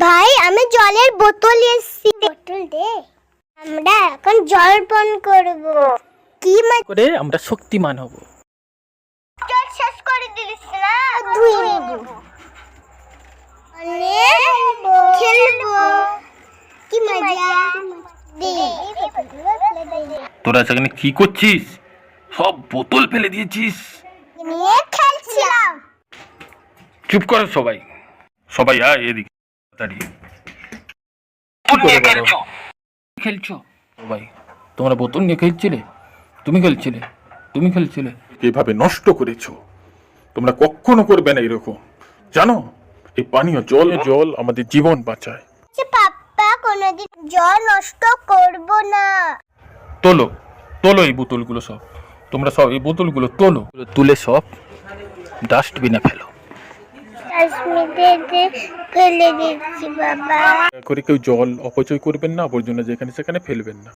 ভাই আমি জলের বোতল এসেছি, বোতল দে। আমরা এখন জল পান করব। কি করে আমরা শক্তিমান হব। জল শেষ করে দিলিস না, ধুয়ে নেব। খেলবো, কি মজা। তোরা সেখানে কি করছিস? সব বোতল ফেলে দিয়েছিস। নিয়ে খেলছিলাম। চুপ করো সবাই, সবাই আয় এদিকে তাড়াতাড়ি। কি করে বলো? খেলছো সবাই তোমরা বোতল নিয়ে খেলছিলে? তুমি খেলছিলে? এভাবে নষ্ট করেছো, তোমরা কখনো করবে না এরকম। জানো এই পানীয় জল আমাদের জীবন বাঁচায়। পাপ্পা কোনোদিন জল নষ্ট করব না। তোলো তোলো এই বোতলগুলো সব, তোমরা সব এই বোতলগুলো তোলো, তুলে সব ডাস্টবিনে ফেলো। কাশ্মীরে ফেলে দিচ্ছি বাবা। দয়া করে কেউ জল অপচয় করবেন না, আবর্জনা যেখানে সেখানে ফেলবেন না।